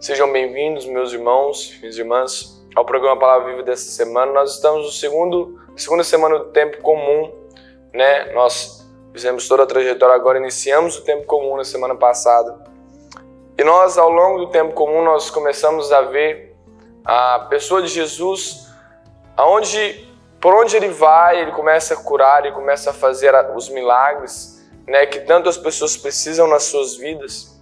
Sejam bem-vindos, meus irmãos, minhas irmãs, ao programa Palavra Viva dessa semana. Nós estamos na segunda semana do tempo comum, né? Nós fizemos toda a trajetória, agora iniciamos o tempo comum na semana passada. E nós, ao longo do tempo comum, nós começamos a ver a pessoa de Jesus, por onde ele vai, ele começa a curar, ele começa a fazer os milagres, né, que tantas pessoas precisam nas suas vidas.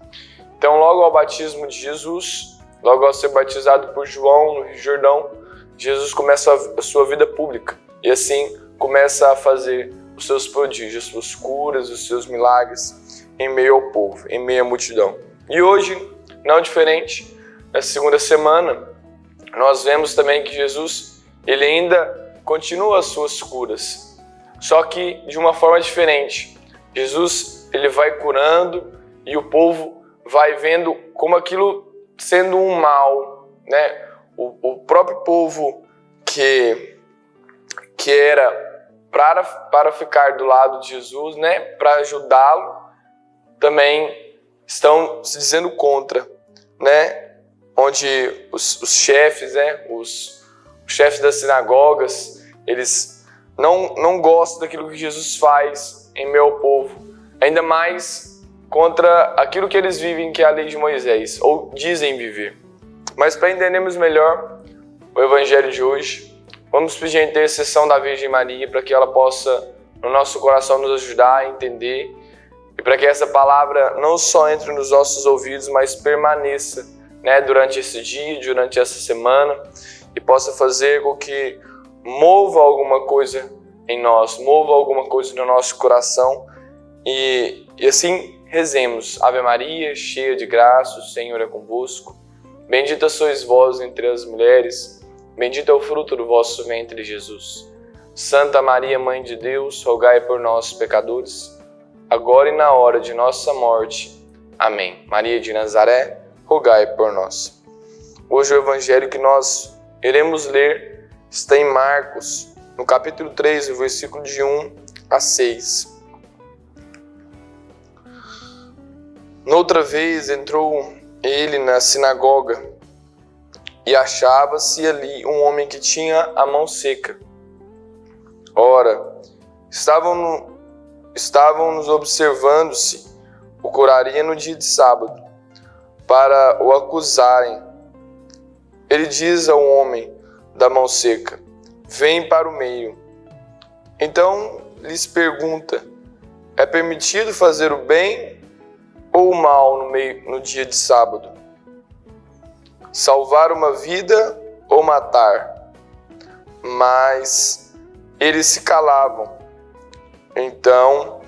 Então, logo ao batismo de Jesus, logo ao ser batizado por João no Rio Jordão, Jesus começa a sua vida pública e assim começa a fazer os seus prodígios, as suas curas, os seus milagres em meio ao povo, em meio à multidão. E hoje, não diferente, na segunda semana, nós vemos também que Jesus, ele ainda continua as suas curas, só que de uma forma diferente. Jesus, ele vai curando e o povo vai vendo como aquilo sendo um mal, né? O próprio povo que era para ficar do lado de Jesus, né? Para ajudá-lo, também estão se dizendo contra, né? Onde os chefes, né? Os chefes das sinagogas, eles não gostam daquilo que Jesus faz em meio ao povo, ainda mais contra aquilo que eles vivem, que é a lei de Moisés, ou dizem viver. Mas para entendermos melhor o evangelho de hoje, vamos pedir a intercessão da Virgem Maria para que ela possa, no nosso coração, nos ajudar a entender e para que essa palavra não só entre nos nossos ouvidos, mas permaneça, né, durante esse dia, durante essa semana, e possa fazer com que mova alguma coisa em nós, mova alguma coisa no nosso coração e assim rezemos. Ave Maria, cheia de graça, o Senhor é convosco. Bendita sois vós entre as mulheres, bendito é o fruto do vosso ventre, Jesus. Santa Maria, Mãe de Deus, rogai por nós, pecadores, agora e na hora de nossa morte. Amém. Maria de Nazaré, rogai por nós. Hoje o evangelho que nós iremos ler está em Marcos, no capítulo 3, o versículo de 1 a 6. Noutra vez entrou ele na sinagoga e achava-se ali um homem que tinha a mão seca. Ora, estavam-nos observando se o curaria no dia de sábado, para o acusarem. Ele diz ao homem da mão seca: vem para o meio. Então lhes pergunta: é permitido fazer o bem ou o mal no dia de sábado? Salvar uma vida ou matar? Mas eles se calavam. Então,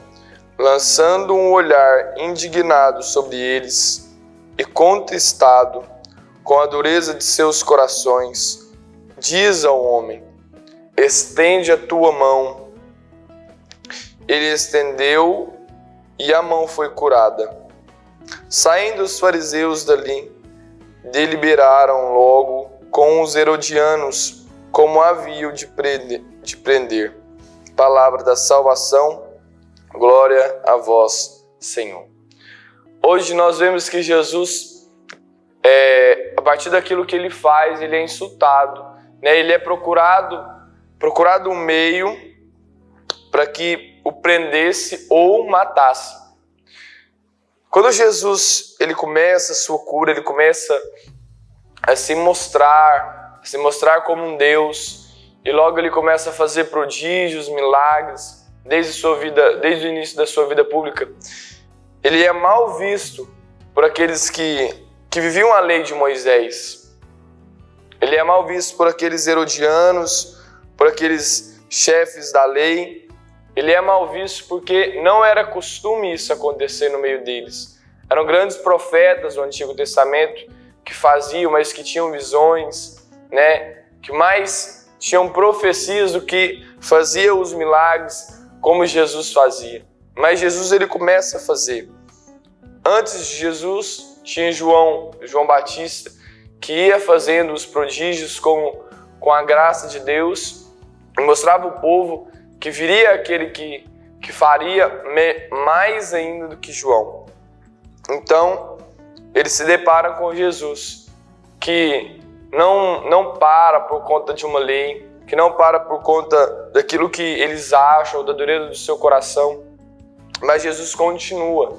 lançando um olhar indignado sobre eles e contristado com a dureza de seus corações, diz ao homem: estende a tua mão. Ele estendeu e a mão foi curada. Saindo os fariseus dali, deliberaram logo com os herodianos como haviam de prender. Palavra da salvação, glória a vós, Senhor. Hoje nós vemos que Jesus, a partir daquilo que ele faz, ele é insultado, né? Ele é procurado um meio para que o prendesse ou matasse. Quando Jesus ele começa a sua cura, ele começa a se mostrar como um Deus, e logo ele começa a fazer prodígios, milagres, desde o início da sua vida pública. Ele é mal visto por aqueles que viviam a lei de Moisés. Ele é mal visto por aqueles herodianos, por aqueles chefes da lei. Ele é mal visto porque não era costume isso acontecer no meio deles. Eram grandes profetas do Antigo Testamento que faziam, mas que tinham visões, né? Que mais tinham profecias do que fazia os milagres como Jesus fazia. Mas Jesus ele começa a fazer. Antes de Jesus tinha João Batista, que ia fazendo os prodígios com a graça de Deus e mostrava ao povo que viria aquele que faria mais ainda do que João. Então, eles se deparam com Jesus, que não para por conta de uma lei, que não para por conta daquilo que eles acham, da dureza do seu coração, mas Jesus continua.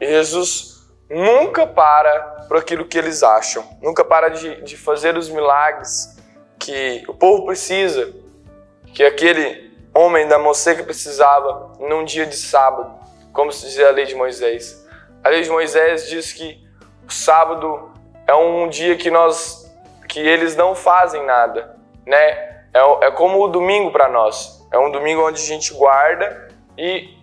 E Jesus nunca para por aquilo que eles acham, nunca para de fazer os milagres que o povo precisa, que aquele homem da mão seca precisava num dia de sábado, como se dizia a lei de Moisés. A lei de Moisés diz que o sábado é um dia que eles não fazem nada, né? É como o domingo para nós. É um domingo onde a gente guarda e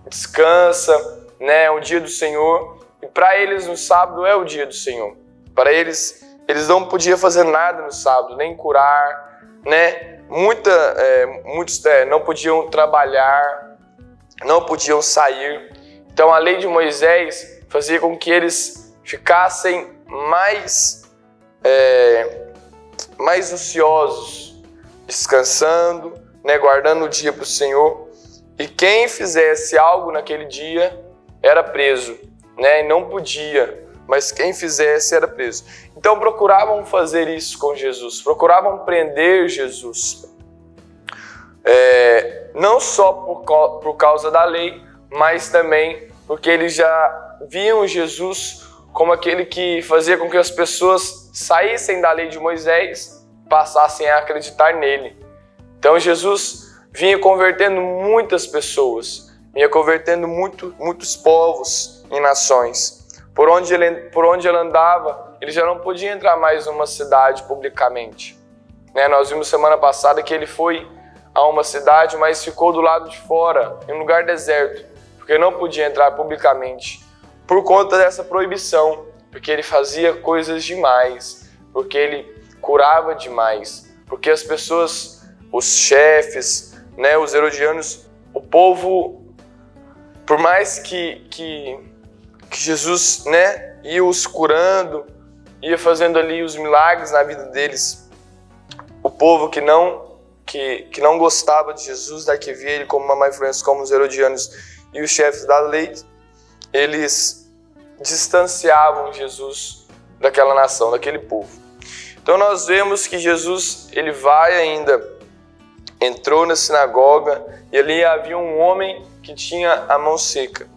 descansa, né? É um dia do Senhor. E para eles no sábado é o dia do Senhor. Para eles não podiam fazer nada no sábado, nem curar, né? Muitos não podiam trabalhar, não podiam sair. Então a lei de Moisés fazia com que eles ficassem mais ociosos, descansando, né, guardando o dia para o Senhor. E quem fizesse algo naquele dia era preso, né, e não podia, mas quem fizesse era preso. Então procuravam fazer isso com Jesus, procuravam prender Jesus. Não só por causa da lei, mas também porque eles já viam Jesus como aquele que fazia com que as pessoas saíssem da lei de Moisés e passassem a acreditar nele. Então Jesus vinha convertendo muitas pessoas, vinha convertendo muitos povos e nações. Por onde ele andava, ele já não podia entrar mais numa cidade publicamente, né? Nós vimos semana passada que ele foi a uma cidade, mas ficou do lado de fora, em um lugar deserto, porque não podia entrar publicamente, por conta dessa proibição, porque ele fazia coisas demais, porque ele curava demais, porque as pessoas, os chefes, né, os herodianos, o povo, por mais que Jesus, né, ia os curando, ia fazendo ali os milagres na vida deles, o povo que não gostava de Jesus, que via ele como uma má influência, como os herodianos e os chefes da lei, eles distanciavam Jesus daquela nação, daquele povo. Então nós vemos que Jesus, ele vai ainda, entrou na sinagoga e ali havia um homem que tinha a mão seca.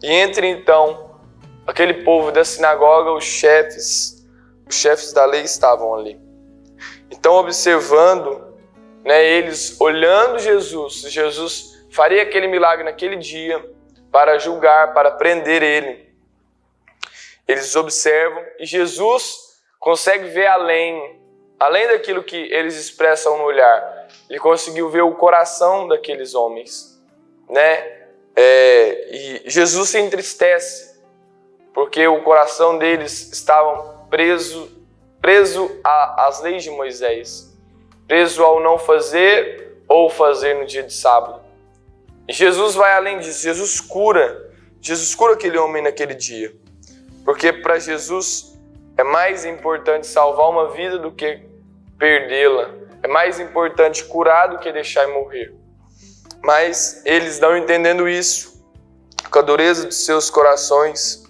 E entre então aquele povo da sinagoga, os chefes da lei estavam ali. Então observando, né, eles olhando Jesus faria aquele milagre naquele dia para julgar, para prender ele. Eles observam e Jesus consegue ver além daquilo que eles expressam no olhar. Ele conseguiu ver o coração daqueles homens, né? E Jesus se entristece porque o coração deles estava preso às leis de Moisés, preso ao não fazer ou fazer no dia de sábado. E Jesus vai além disso, Jesus cura aquele homem naquele dia, porque para Jesus é mais importante salvar uma vida do que perdê-la, é mais importante curar do que deixar morrer. Mas eles não entendendo isso, com a dureza dos seus corações,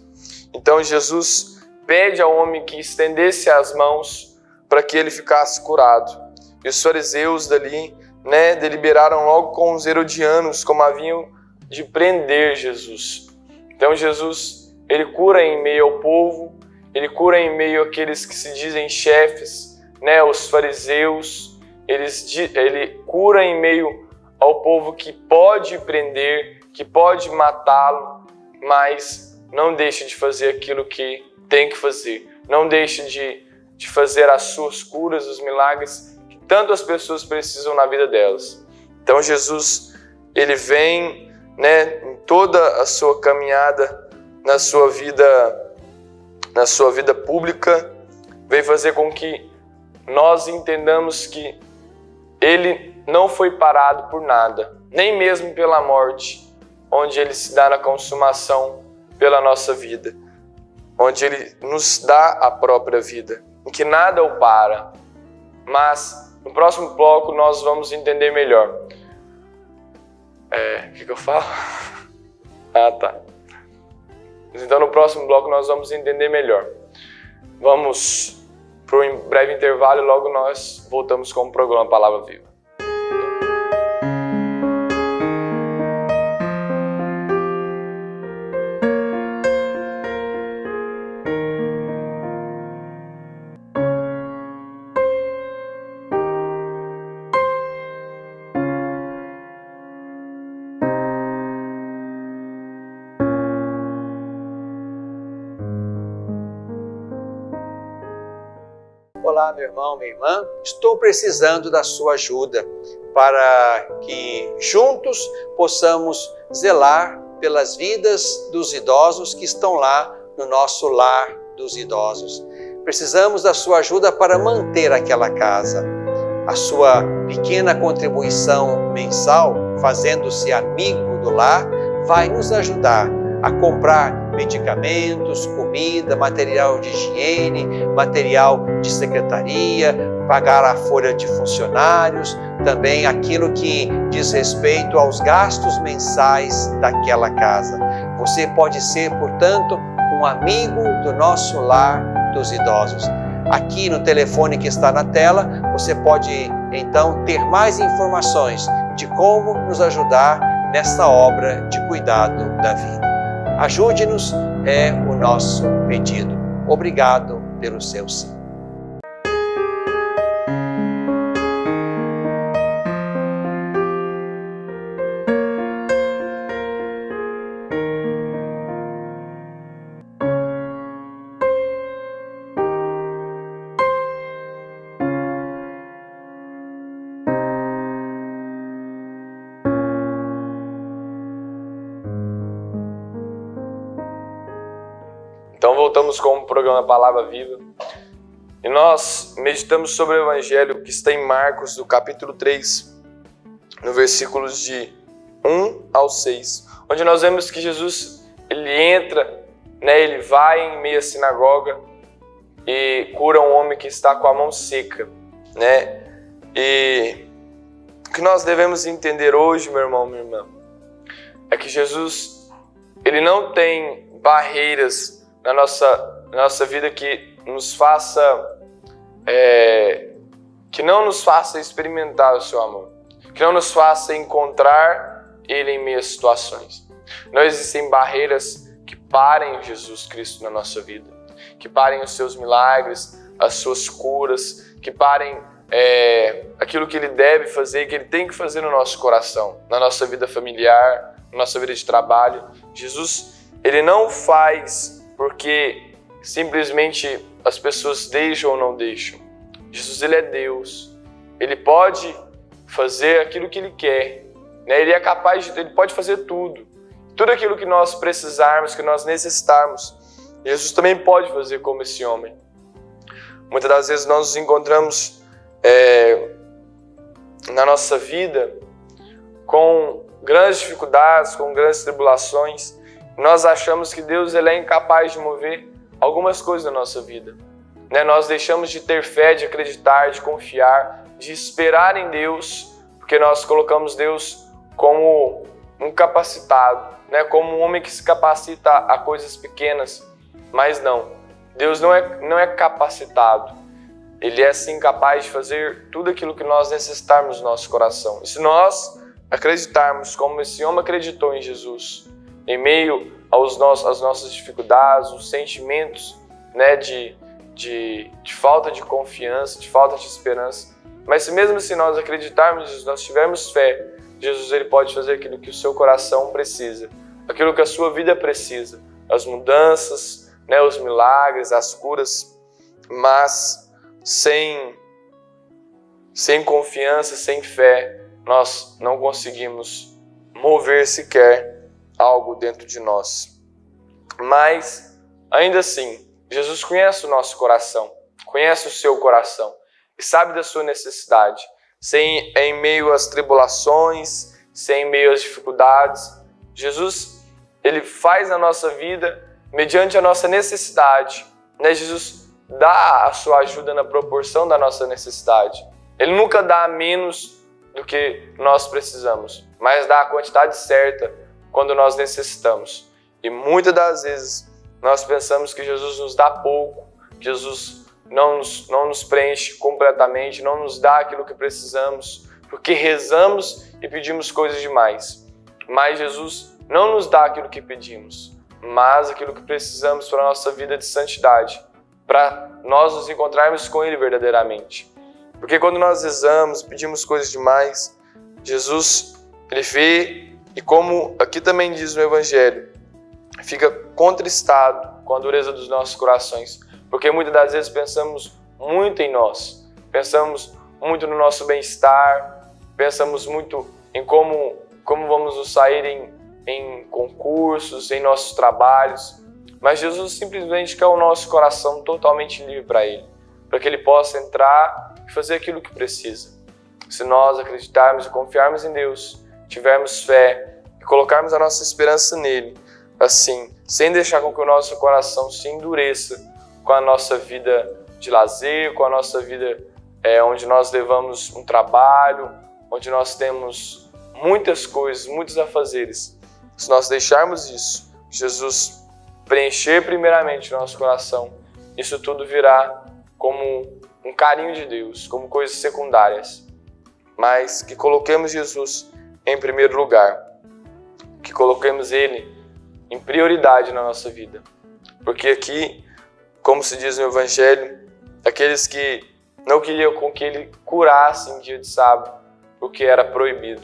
então Jesus pede ao homem que estendesse as mãos para que ele ficasse curado. E os fariseus dali, né, deliberaram logo com os herodianos como haviam de prender Jesus. Então Jesus, ele cura em meio ao povo, ele cura em meio àqueles que se dizem chefes, né, os fariseus, ele cura em meio ao povo que pode prender, que pode matá-lo, mas não deixa de fazer aquilo que tem que fazer. Não deixa de fazer as suas curas, os milagres que tantas pessoas precisam na vida delas. Então Jesus, ele vem, né, em toda a sua caminhada na sua vida pública, vem fazer com que nós entendamos que ele não foi parado por nada, nem mesmo pela morte, onde ele se dá na consumação pela nossa vida, onde ele nos dá a própria vida, em que nada o para. Mas no próximo bloco nós vamos entender melhor. O que eu falo? Tá. Então no próximo bloco nós vamos entender melhor. Vamos para um breve intervalo e logo nós voltamos com o programa Palavra Viva. Olá, meu irmão, minha irmã. Estou precisando da sua ajuda para que juntos possamos zelar pelas vidas dos idosos que estão lá no nosso lar dos idosos. Precisamos da sua ajuda para manter aquela casa. A sua pequena contribuição mensal, fazendo-se amigo do lar, vai nos ajudar a comprar medicamentos, comida, material de higiene, material de secretaria, pagar a folha de funcionários, também aquilo que diz respeito aos gastos mensais daquela casa. Você pode ser, portanto, um amigo do nosso lar dos idosos. Aqui no telefone que está na tela, você pode então ter mais informações de como nos ajudar nessa obra de cuidado da vida. Ajude-nos é o nosso pedido. Obrigado pelo seu sim. Então voltamos com o programa Palavra Viva e nós meditamos sobre o Evangelho que está em Marcos, do capítulo 3, no versículos de 1 ao 6, onde nós vemos que Jesus, ele entra, ele vai em meio à sinagoga e cura um homem que está com a mão seca, E o que nós devemos entender hoje, meu irmão, minha irmã, é que Jesus, ele não tem barreiras na nossa vida que nos faça, que não nos faça experimentar o seu amor, que não nos faça encontrar Ele em meias situações. Não existem barreiras que parem Jesus Cristo na nossa vida, que parem os seus milagres, as suas curas, que parem aquilo que Ele deve fazer e que Ele tem que fazer no nosso coração, na nossa vida familiar, na nossa vida de trabalho. Jesus, Ele não faz porque simplesmente as pessoas deixam ou não deixam. Jesus, ele é Deus. Ele pode fazer aquilo que ele quer, Ele é capaz ele pode fazer tudo. Tudo aquilo que nós precisarmos, que nós necessitarmos, Jesus também pode fazer como esse homem. Muitas das vezes nós nos encontramos na nossa vida com grandes dificuldades, com grandes tribulações. Nós achamos que Deus ele é incapaz de mover algumas coisas na nossa vida. Nós deixamos de ter fé, de acreditar, de confiar, de esperar em Deus, porque nós colocamos Deus como um capacitado, como um homem que se capacita a coisas pequenas. Mas não, Deus não é capacitado. Ele é sim capaz de fazer tudo aquilo que nós necessitarmos no nosso coração. E se nós acreditarmos como esse homem acreditou em Jesus, em meio às nossas dificuldades, os sentimentos de falta de confiança, de falta de esperança. Mas se mesmo se nós acreditarmos, se nós tivermos fé, Jesus ele pode fazer aquilo que o seu coração precisa, aquilo que a sua vida precisa, as mudanças, os milagres, as curas, mas sem confiança, sem fé, nós não conseguimos mover sequer algo dentro de nós. Mas, ainda assim, Jesus conhece o nosso coração, conhece o seu coração e sabe da sua necessidade. Em meio às tribulações, em meio às dificuldades, Jesus, ele faz na nossa vida mediante a nossa necessidade. Jesus dá a sua ajuda na proporção da nossa necessidade. Ele nunca dá menos do que nós precisamos, mas dá a quantidade certa quando nós necessitamos. E muitas das vezes nós pensamos que Jesus nos dá pouco, que Jesus não nos preenche completamente, não nos dá aquilo que precisamos, porque rezamos e pedimos coisas demais. Mas Jesus não nos dá aquilo que pedimos, mas aquilo que precisamos para a nossa vida de santidade, para nós nos encontrarmos com Ele verdadeiramente. Porque quando nós rezamos, pedimos coisas demais, Jesus, Ele vê, e como aqui também diz no Evangelho, fica contristado com a dureza dos nossos corações, porque muitas das vezes pensamos muito em nós, pensamos muito no nosso bem-estar, pensamos muito em como vamos nos sair em concursos, em nossos trabalhos, mas Jesus simplesmente quer o nosso coração totalmente livre para Ele, para que Ele possa entrar e fazer aquilo que precisa. Se nós acreditarmos e confiarmos em Deus, tivermos fé e colocarmos a nossa esperança nele, assim, sem deixar com que o nosso coração se endureça com a nossa vida de lazer, com a nossa vida onde nós levamos um trabalho, onde nós temos muitas coisas, muitos afazeres. Se nós deixarmos isso, Jesus preencher primeiramente o nosso coração, isso tudo virá como um carinho de Deus, como coisas secundárias. Mas que coloquemos Jesus em primeiro lugar, que coloquemos Ele em prioridade na nossa vida. Porque aqui, como se diz no Evangelho, aqueles que não queriam com que Ele curasse em dia de sábado, porque era proibido.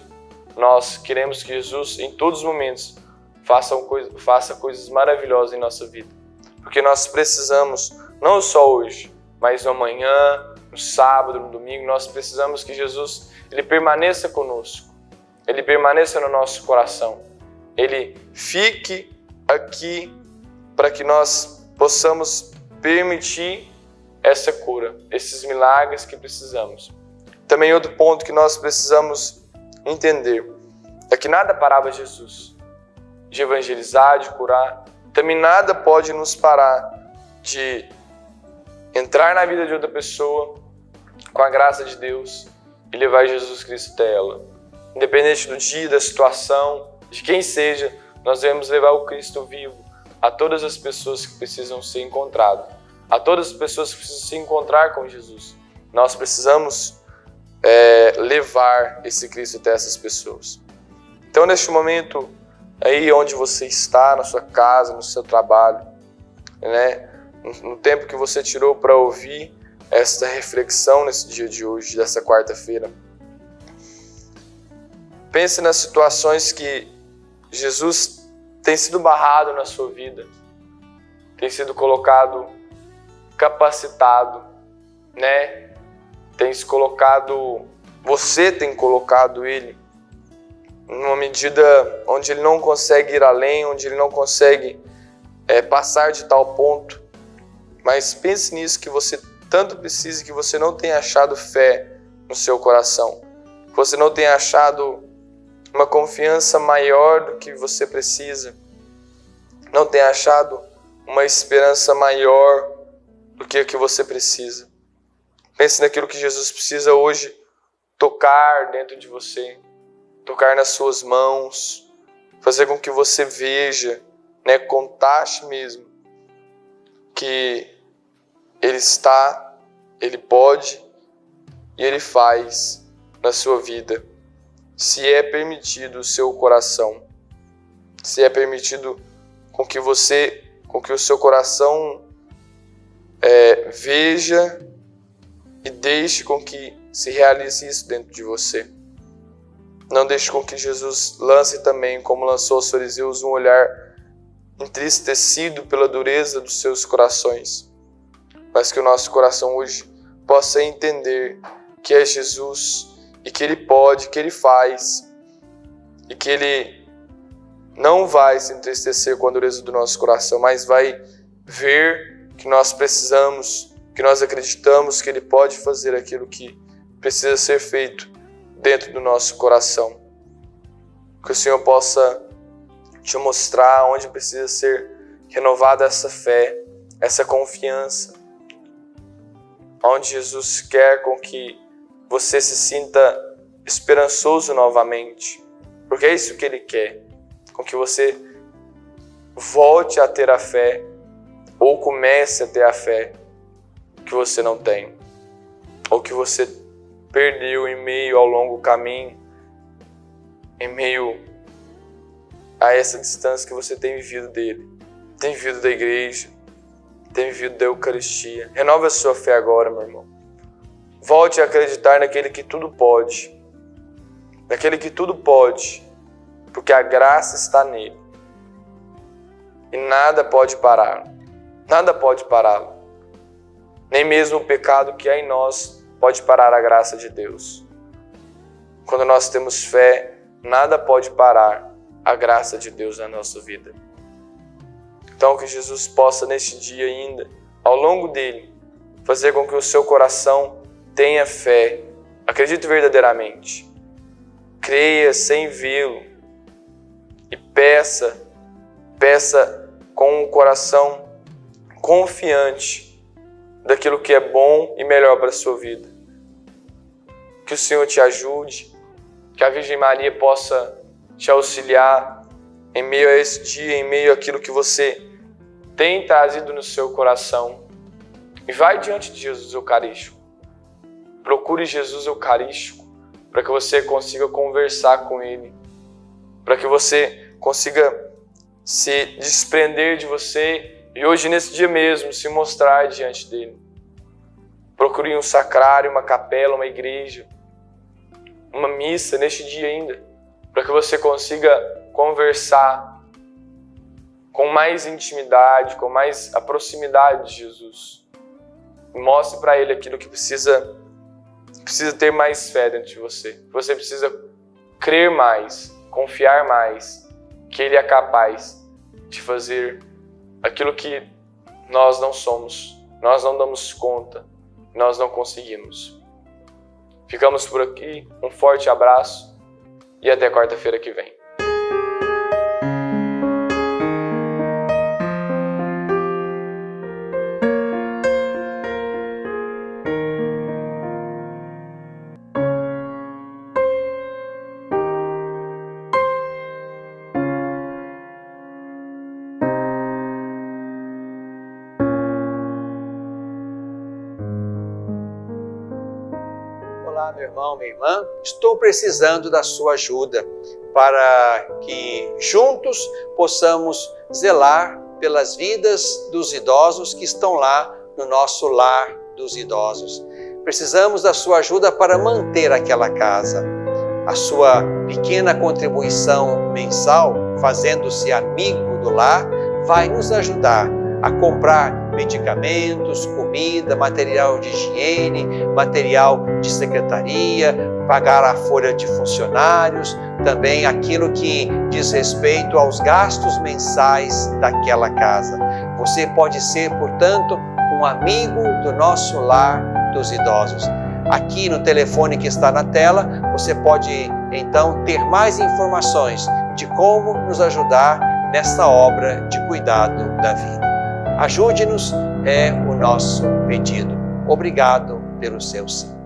Nós queremos que Jesus, em todos os momentos, faça coisas maravilhosas em nossa vida. Porque nós precisamos, não só hoje, mas amanhã, no sábado, no domingo, nós precisamos que Jesus Ele permaneça conosco. Ele permaneça no nosso coração. Ele fique aqui para que nós possamos permitir essa cura, esses milagres que precisamos. Também outro ponto que nós precisamos entender é que nada parava Jesus de evangelizar, de curar. Também nada pode nos parar de entrar na vida de outra pessoa com a graça de Deus e levar Jesus Cristo até ela. Independente do dia, da situação, de quem seja, nós devemos levar o Cristo vivo a todas as pessoas que precisam ser encontradas, a todas as pessoas que precisam se encontrar com Jesus. Nós precisamos levar esse Cristo até essas pessoas. Então, neste momento, aí onde você está, na sua casa, no seu trabalho, né, no tempo que você tirou para ouvir esta reflexão nesse dia de hoje, dessa quarta-feira, pense nas situações que Jesus tem sido barrado na sua vida, tem sido colocado, capacitado, né? Tem se colocado, você tem colocado ele numa medida onde ele não consegue ir além, onde ele não consegue passar de tal ponto. Mas pense nisso que você tanto precisa, que você não tenha achado fé no seu coração, que você não tenha achado uma confiança maior do que você precisa, não tenha achado uma esperança maior do que a que você precisa. Pense naquilo que Jesus precisa hoje tocar dentro de você, tocar nas suas mãos, fazer com que você veja, né, contate mesmo que Ele está, Ele pode e Ele faz na sua vida. Se é permitido o seu coração, se é permitido com que o seu coração veja e deixe com que se realize isso dentro de você. Não deixe com que Jesus lance também, como lançou aos fariseus, um olhar entristecido pela dureza dos seus corações, mas que o nosso coração hoje possa entender que é Jesus e que Ele pode, que Ele faz e que Ele não vai se entristecer com a dureza do nosso coração, mas vai ver que nós precisamos, que nós acreditamos que Ele pode fazer aquilo que precisa ser feito dentro do nosso coração. Que o Senhor possa te mostrar onde precisa ser renovada essa fé, essa confiança, onde Jesus quer com que você se sinta esperançoso novamente, porque é isso que Ele quer, com que você volte a ter a fé ou comece a ter a fé que você não tem, ou que você perdeu em meio ao longo caminho, em meio a essa distância que você tem vivido dele, tem vivido da igreja, tem vivido da Eucaristia. Renove a sua fé agora, meu irmão. Volte a acreditar naquele que tudo pode, porque a graça está nele. E nada pode pará-lo. Nem mesmo o pecado que há em nós pode parar a graça de Deus. Quando nós temos fé, nada pode parar a graça de Deus na nossa vida. Então que Jesus possa neste dia ainda, ao longo dele, fazer com que o seu coração tenha fé, acredite verdadeiramente, creia sem vê-lo e peça com um coração confiante daquilo que é bom e melhor para a sua vida. Que o Senhor te ajude, que a Virgem Maria possa te auxiliar em meio a esse dia, em meio àquilo que você tem trazido no seu coração. E vai diante de Jesus Eucarístico. Procure Jesus Eucarístico para que você consiga conversar com Ele, para que você consiga se desprender de você e hoje, nesse dia mesmo, se mostrar diante dele. Procure um sacrário, uma capela, uma igreja, uma missa neste dia ainda, para que você consiga conversar com mais intimidade, com mais a proximidade de Jesus. Mostre para ele aquilo que precisa ter mais fé dentro de você. Você precisa crer mais, confiar mais, que ele é capaz de fazer aquilo que nós não somos, nós não damos conta, nós não conseguimos. Ficamos por aqui, um forte abraço e até quarta-feira que vem. Olá, meu irmão, minha irmã, estou precisando da sua ajuda para que juntos possamos zelar pelas vidas dos idosos que estão lá no nosso lar dos idosos. Precisamos da sua ajuda para manter aquela casa. A sua pequena contribuição mensal, fazendo-se amigo do lar, vai nos ajudar a comprar medicamentos, comida, material de higiene, material de secretaria, pagar a folha de funcionários, também aquilo que diz respeito aos gastos mensais daquela casa. Você pode ser, portanto, um amigo do nosso lar dos idosos. Aqui no telefone que está na tela, você pode então ter mais informações de como nos ajudar nessa obra de cuidado da vida. Ajude-nos, é o nosso pedido. Obrigado pelo seu sim.